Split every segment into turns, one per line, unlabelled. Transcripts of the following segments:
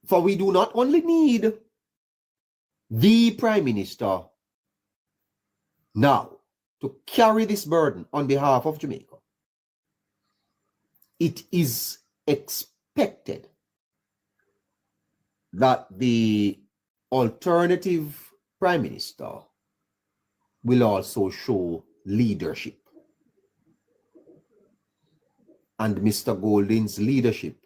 For we do not only need the Prime Minister now to carry this burden on behalf of Jamaica. It is expected that the alternative Prime Minister will also show leadership. And Mr. Golding's leadership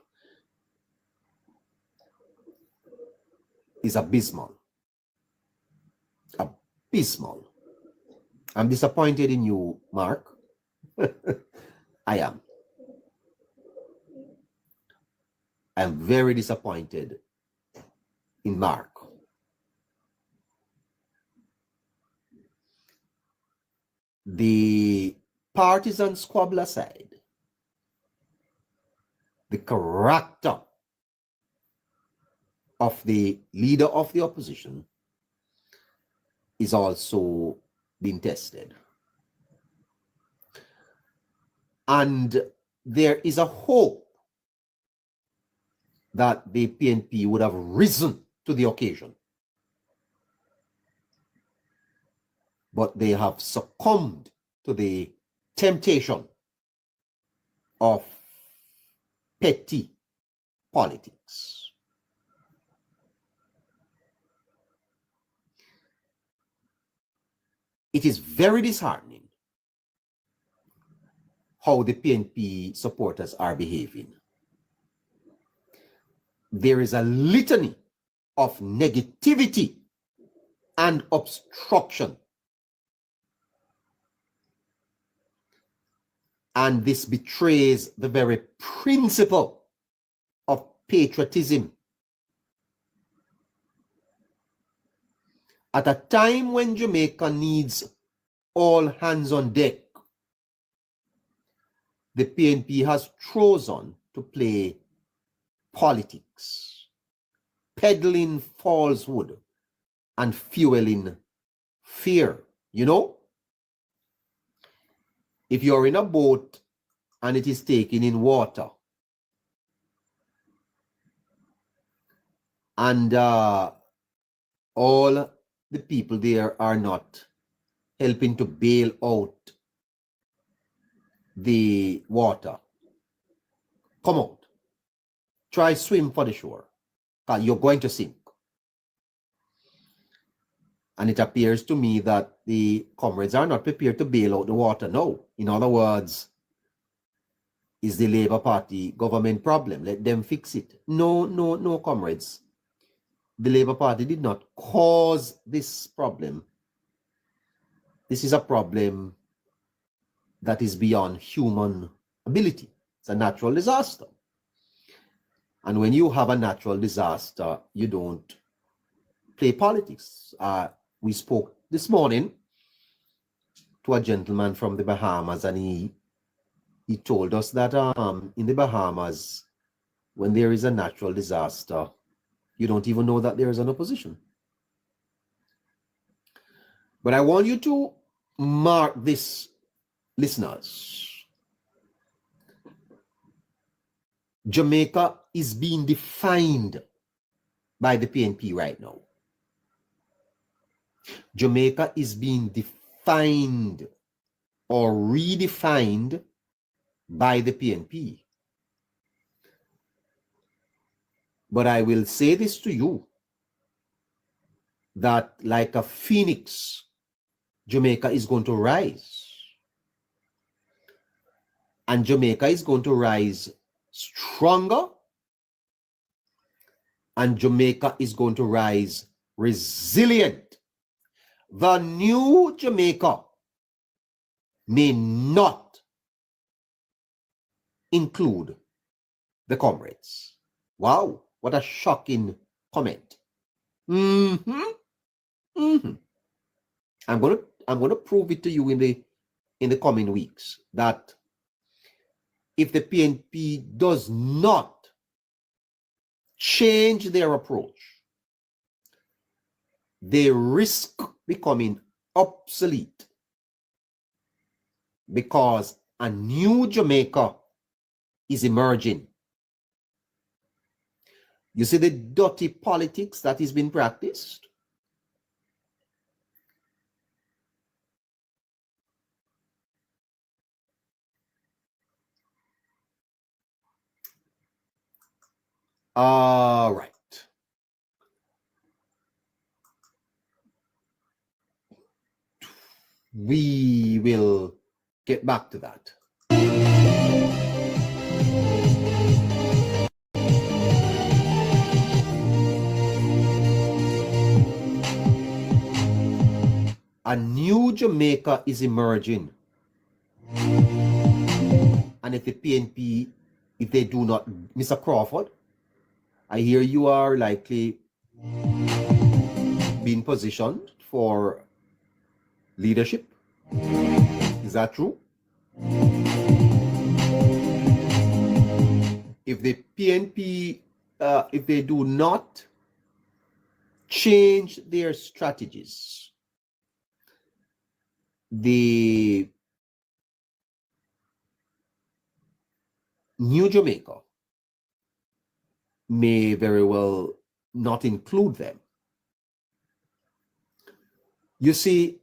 is abysmal. Abysmal. I'm disappointed in you, Mark. I am. I'm very disappointed in Mark. The partisan squabble aside, the character of the leader of the opposition is also being tested. And there is a hope that the PNP would have risen to the occasion. But they have succumbed to the temptation of petty politics. It is very disheartening how the PNP supporters are behaving. There is a litany of negativity and obstruction. And this betrays the very principle of patriotism. At a time when Jamaica needs all hands on deck, the PNP has chosen to play politics, peddling falsehood and fueling fear. You know, if you're in a boat and it is taken in water, and all the people there are not helping to bail out the water, come out. Try swim for the shore, because you're going to sink. And it appears to me that the comrades are not prepared to bail out the water now. In other words, is the Labour Party government problem? Let them fix it. No, comrades. The Labour Party did not cause this problem. This is a problem that is beyond human ability. It's a natural disaster. And when you have a natural disaster, you don't play politics. We spoke this morning to a gentleman from the Bahamas, and he told us that in the Bahamas, when there is a natural disaster, you don't even know that there is an opposition. But I want you to mark this, listeners. Jamaica is being defined by the PNP right now. Jamaica is being defined or redefined by the PNP. But I will say this to you, that like a phoenix, Jamaica is going to rise. And Jamaica is going to rise stronger, and Jamaica is going to rise resilient. The new Jamaica may not include the comrades. Wow, what a shocking comment. I'm gonna prove it to you in the coming weeks that if the PNP does not change their approach, they risk becoming obsolete, because a new Jamaica is emerging. You see the dirty politics that is being practiced? All right. We will get back to that. A new Jamaica is emerging. And if the PNP, if they do not, Mr. Crawford, I hear you are likely being positioned for leadership. Is that true? If the PNP, if they do not change their strategies, the New Jamaica may very well not include them. You see,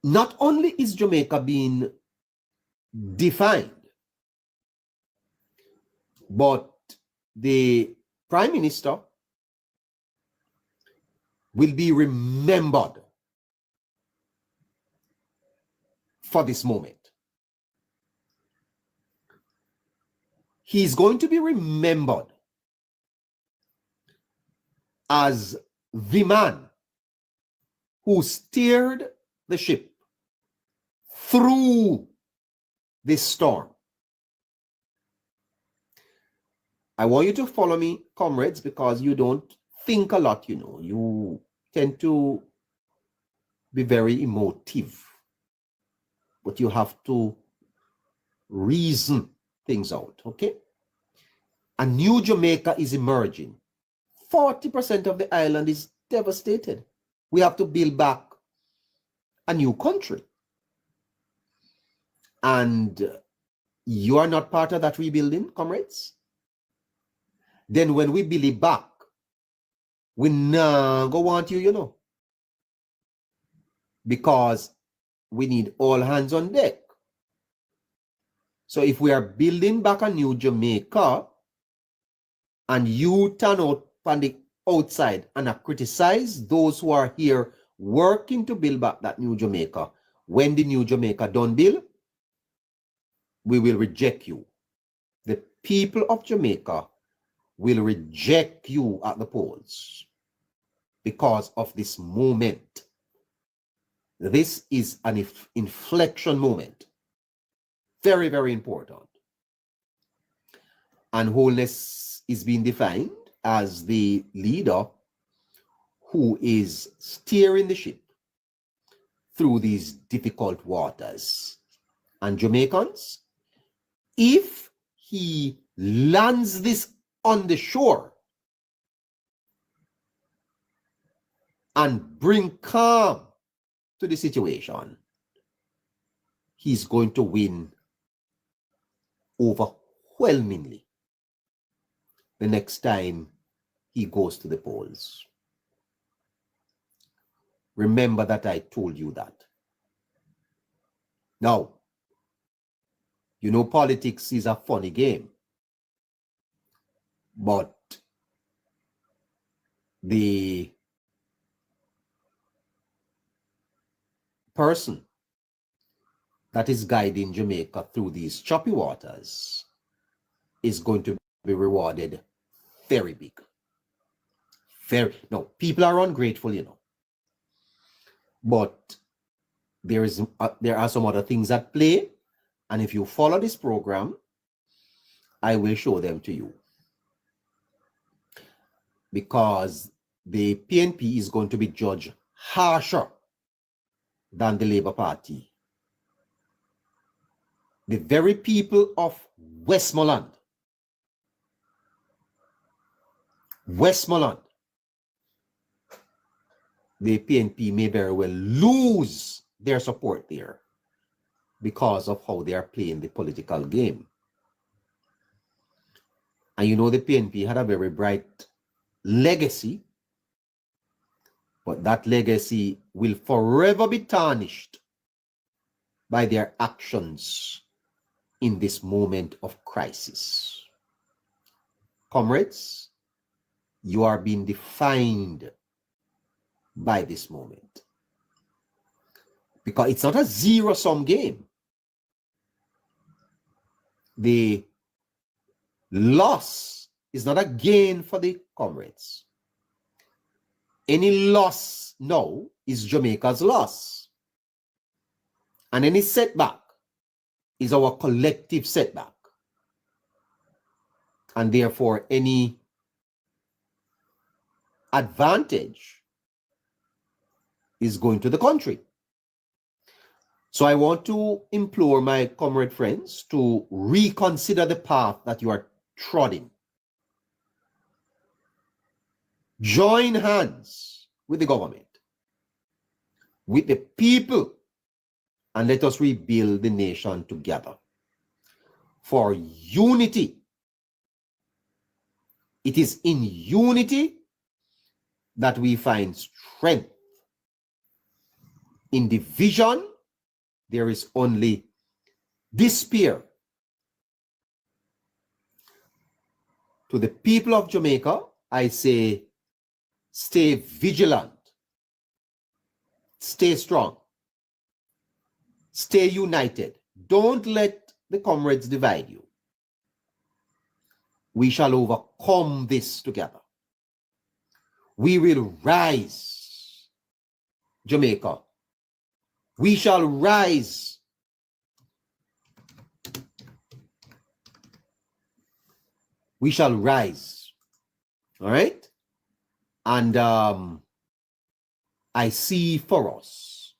not only is Jamaica being defined, but the Prime Minister will be remembered for this moment. He's going to be remembered as the man who steered the ship through this storm. I want you to follow me, comrades, because you don't think a lot, you know. You tend to be very emotive, but you have to reason things out, okay? A new Jamaica is emerging. 40% of the island is devastated. We have to build back a new country. And you are not part of that rebuilding, comrades? Then when we build it back, we now go want you, you know. Because we need all hands on deck. So if we are building back a new Jamaica, and you turn out on the outside and criticize those who are here working to build back that new Jamaica, when the new Jamaica done build, we will reject you. The people of Jamaica will reject you at the polls because of this moment. This is an inflection moment. Very, very important. And Wholeness is being defined as the leader who is steering the ship through these difficult waters. And Jamaicans, if he lands this on the shore and bring calm to the situation, he's going to win overwhelmingly the next time he goes to the polls. Remember that I told you that. Now, you know, politics is a funny game, but the person that is guiding Jamaica through these choppy waters is going to be rewarded very big. No, people are ungrateful, you know. But there are some other things at play. And if you follow this program, I will show them to you. Because the PNP is going to be judged harsher than the Labour Party. The very people of Westmoreland, the PNP may very well lose their support there because of how they are playing the political game. And you know the PNP had a very bright legacy, but that legacy will forever be tarnished by their actions in this moment of crisis. Comrades, you are being defined by this moment. Because it's not a zero-sum game. The loss is not a gain for the comrades. Any loss now is Jamaica's loss. And any setback is our collective setback. And therefore, any advantage is going to the country. So I want to implore my comrade friends to reconsider the path that you are treading. Join hands with the government, with the people, and let us rebuild the nation together. For unity. It is in unity that we find strength. In division, there is only despair. To the people of Jamaica, I say, stay vigilant, stay strong, stay united. Don't let the comrades divide you. We shall overcome this together. We will rise, Jamaica. We shall rise. We shall rise. All right? And I see for us,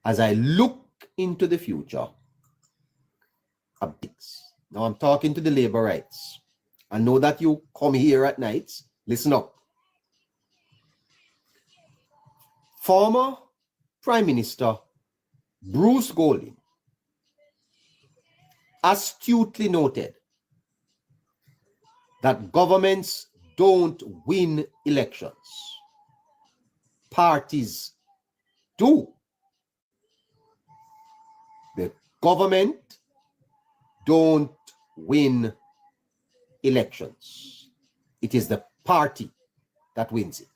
as I look into the future, now I'm talking to the labor rights. I know that you come here at nights. Listen up. Former Prime Minister Bruce Golding astutely noted that governments don't win elections. Parties do. The government don't win elections. It is the party that wins it.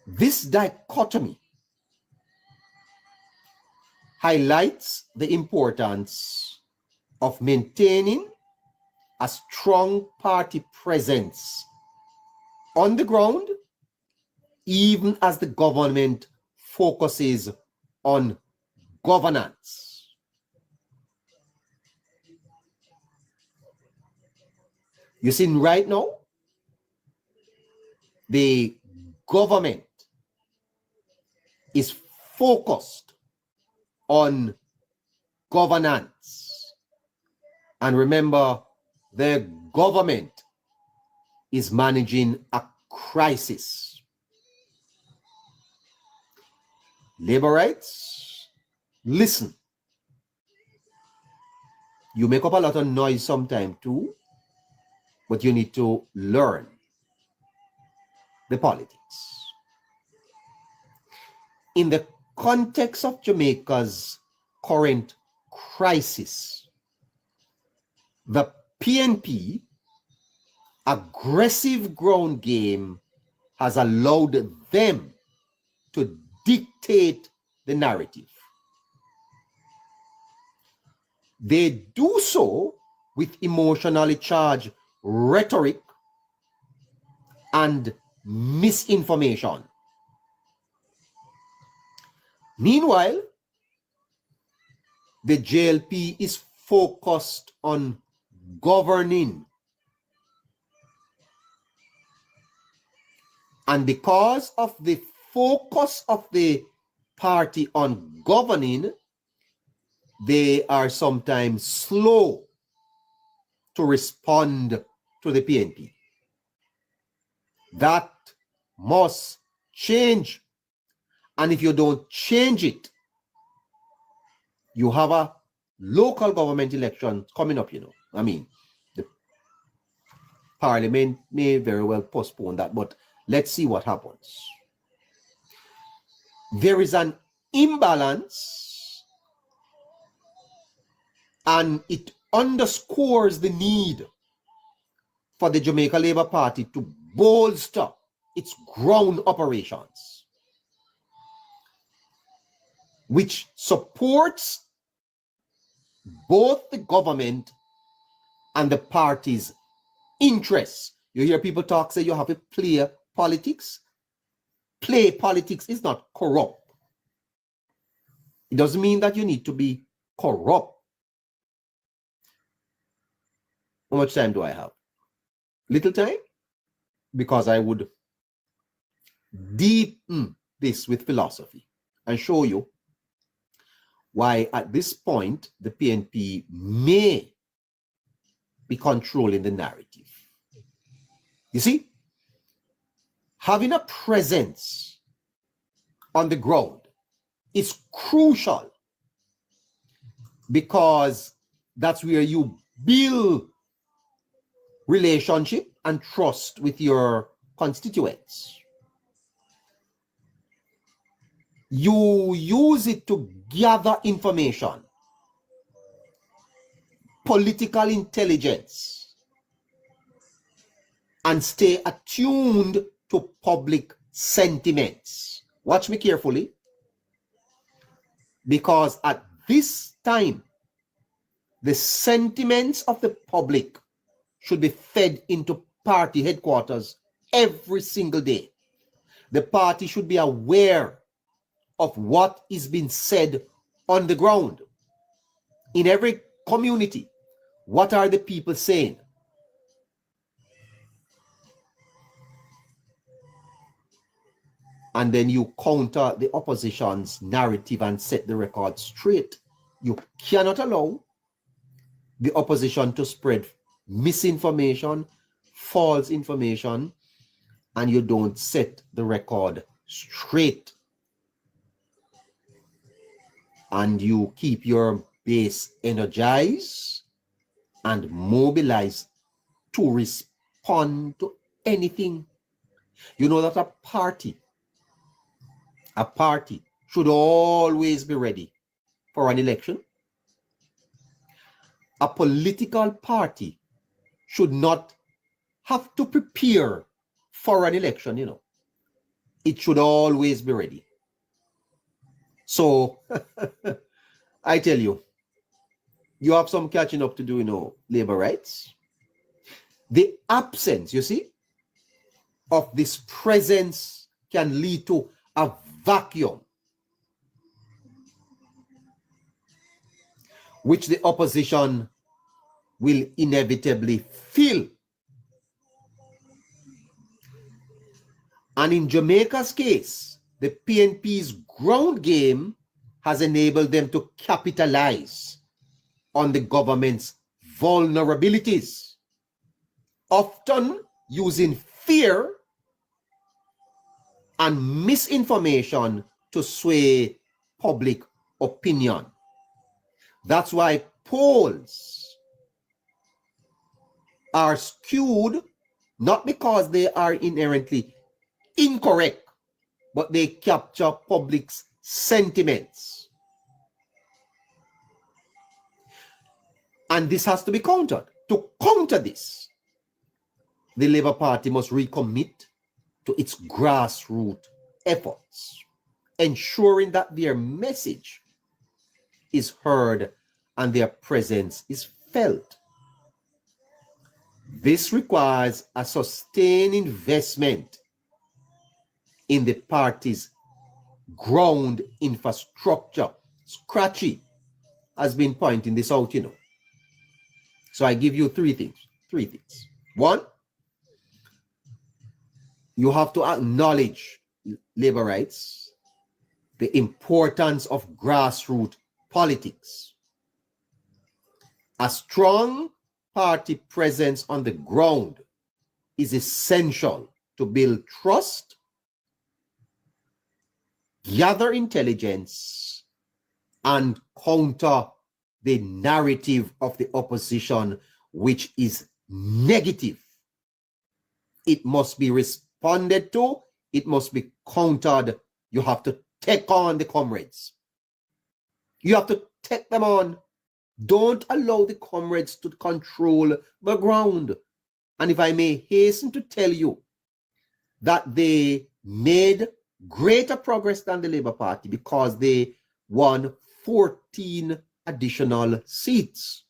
This dichotomy highlights the importance of maintaining a strong party presence on the ground, even as the government focuses on governance. You see, right now, the government is focused on governance. And remember, the government is managing a crisis. Labor rights, listen. You make up a lot of noise sometimes too, but you need to learn the politics. In the context of Jamaica's current crisis, the PNP aggressive ground game has allowed them to dictate the narrative. They do so with emotionally charged rhetoric and misinformation. Meanwhile, the JLP is focused on governing. And because of the focus of the party on governing, they are sometimes slow to respond to the PNP. That must change. And if you don't change it, you have a local government election coming up, you know. I mean, the parliament may very well postpone that, but let's see what happens. There is an imbalance, and it underscores the need for the Jamaica Labour Party to bolster its ground operations, which supports both the government and the party's interests. You hear people talk, say you have to play politics. Play politics is not corrupt. It doesn't mean that you need to be corrupt. How much time do I have? Little time? Because I would deepen this with philosophy and show you why at this point the PNP may be controlling the narrative. You see, having a presence on the ground is crucial, because that's where you build relationship and trust with your constituents. You use it to gather information, political intelligence, and stay attuned to public sentiments. Watch me carefully, because at this time, the sentiments of the public should be fed into party headquarters every single day. The party should be aware of what is being said on the ground. In every community, what are the people saying? And then you counter the opposition's narrative and set the record straight. You cannot allow the opposition to spread misinformation, false information, and you don't set the record straight. And you keep your base energized and mobilized to respond to anything. You know that a party should always be ready for an election. A political party should not have to prepare for an election, you know. It should always be ready. So, I tell you, you have some catching up to do, you know, labor rights. The absence, you see, of this presence can lead to a vacuum, which the opposition will inevitably fill. And in Jamaica's case, the PNP's ground game has enabled them to capitalize on the government's vulnerabilities, often using fear and misinformation to sway public opinion. That's why polls are skewed, not because they are inherently incorrect, but they capture public's sentiments. And this has to be countered. To counter this, the Labour Party must recommit to its grassroots efforts, ensuring that their message is heard and their presence is felt. This requires a sustained investment in the party's ground infrastructure. Scratchy has been pointing this out, you know. So I give you three things. One, you have to acknowledge labor rights, the importance of grassroots politics. A strong party presence on the ground is essential to build trust, gather intelligence, and counter the narrative of the opposition, which is negative. It must be responded to. It must be countered. You have to take on the comrades. You have to take them on. Don't allow the comrades to control the ground. And if I may hasten to tell you that they made greater progress than the Labour Party because they won 14 additional seats.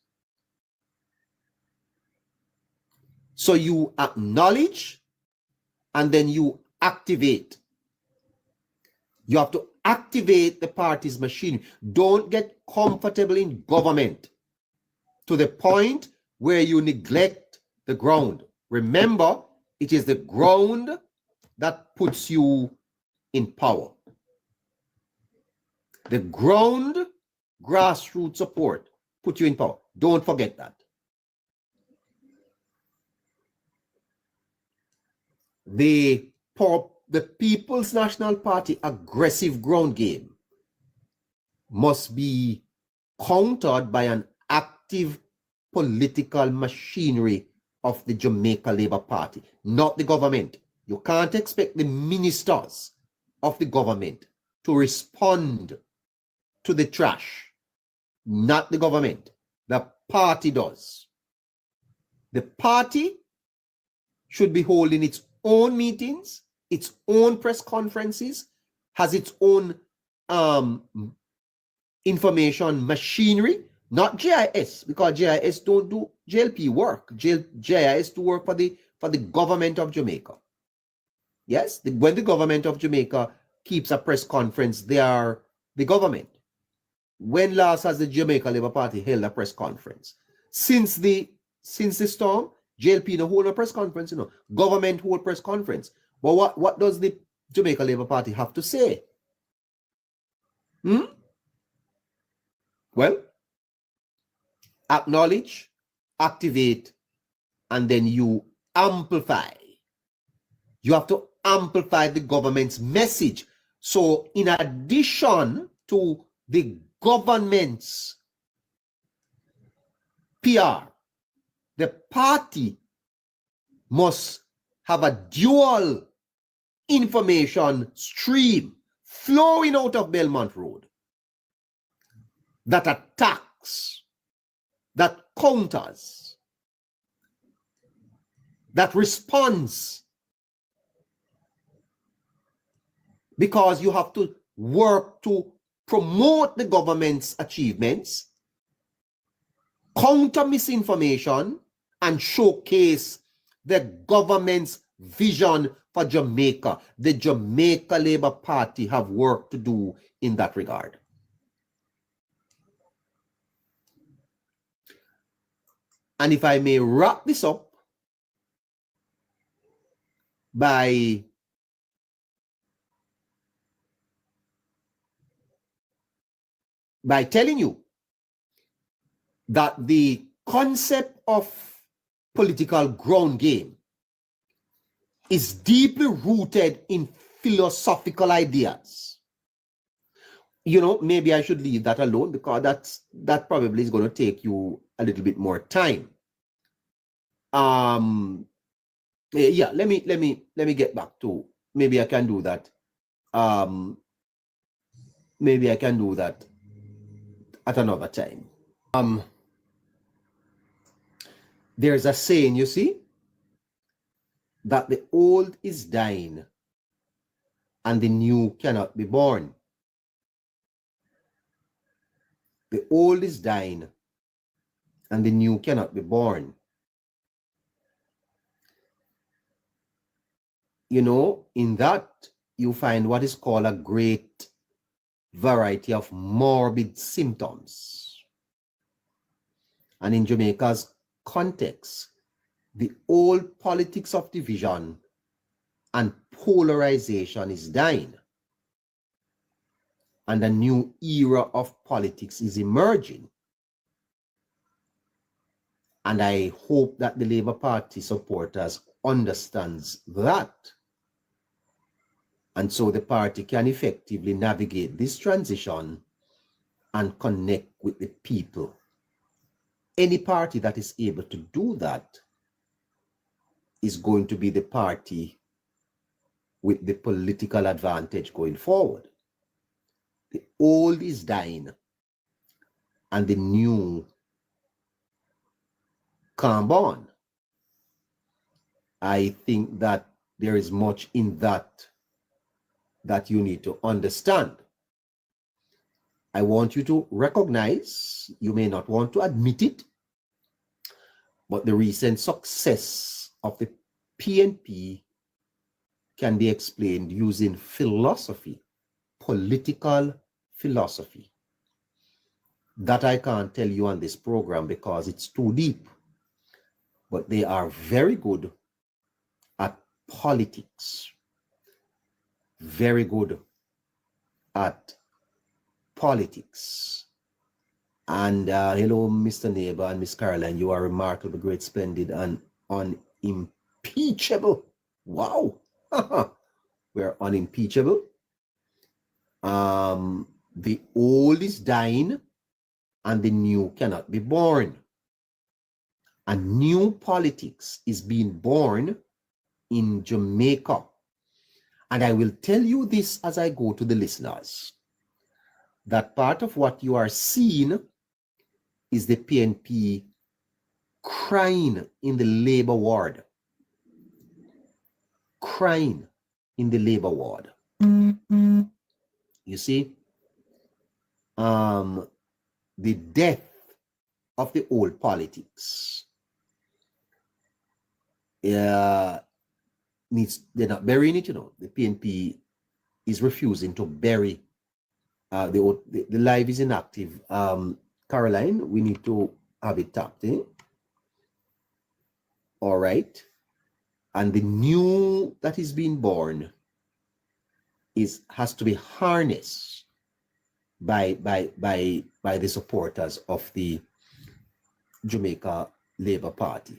So you acknowledge and then you activate. You have to activate the party's machine. Don't get comfortable in government to the point where you neglect the ground. Remember, it is the ground that puts you in power. The ground, grassroots support, put you in power. Don't forget that. The People's National Party aggressive ground game must be countered by an active political machinery of the Jamaica Labour Party, not the government. You can't expect the ministers of the government to respond to the trash. Not the government. The party does. The party should be holding its own meetings, its own press conferences, has its own information machinery, not GIS, because GIS don't do JLP work. GIS do work for the government of Jamaica. Yes, when the government of Jamaica keeps a press conference, they are the government. When last has the Jamaica Labour Party held a press conference? Since the storm, JLP no hold a press conference, government hold press conference. But what does the Jamaica Labour Party have to say? Well, acknowledge, activate, and then you amplify. You have to amplify the government's message. So in addition to the government's PR, the party must have a dual information stream flowing out of Belmont Road that attacks, that counters, that responds. Because you have to work to promote the government's achievements, counter misinformation, and showcase the government's vision for Jamaica. The Jamaica Labour Party have work to do in that regard. And if I may wrap this up by telling you that the concept of political ground game is deeply rooted in philosophical ideas. Maybe I should leave that alone because that probably is going to take you a little bit more time. Yeah, let me get back to, maybe I can do that. Maybe I can do that at another time. There's a saying, you see, that the old is dying and the new cannot be born. The old is dying and the new cannot be born. In that you find what is called a great variety of morbid symptoms. And in Jamaica's context, the old politics of division and polarization is dying. And a new era of politics is emerging. And I hope that the Labour Party supporters understands that. And so the party can effectively navigate this transition and connect with the people any party that is able to do that is going to be the party with the political advantage going forward. The old is dying and the new come on. I think that there is much in that you need to understand. I want you to recognize, you may not want to admit it, but the recent success of the PNP can be explained using philosophy, political philosophy. That I can't tell you on this program because it's too deep. But they are very good at politics. Very good at politics. And hello, Mr. Neighbor and Miss Caroline. You are remarkable, great, splendid, and unimpeachable. Wow. We're unimpeachable. The old is dying and the new cannot be born. A new politics is being born in Jamaica. And I will tell you this as I go to the listeners, that part of what you are seeing is the PNP crying in the labor ward. Crying in the labor ward. Mm-hmm. You see, the death of the old politics they're not burying it, you know. The PNP is refusing to bury the live is inactive. Caroline, we need to have it tapped in. All right. And the new that is being born has to be harnessed by the supporters of the Jamaica Labour Party.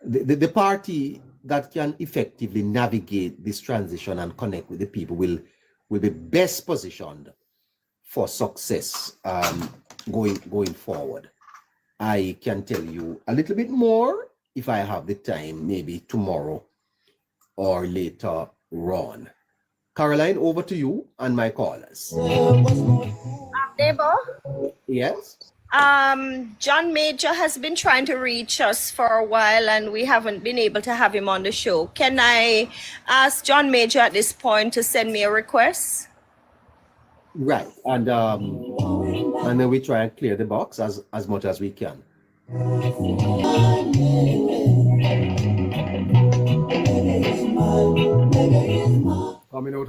The party that can effectively navigate this transition and connect with the people will be best positioned for success going forward. I can tell you a little bit more if I have the time, maybe tomorrow or later on. Caroline, over to you and my callers.
Neighbor?
Yes?
John Major has been trying to reach us for a while and we haven't been able to have him on the show. Can I ask John Major at this point to send me a request?
Right. And then we try and clear the box as much as we can. Coming out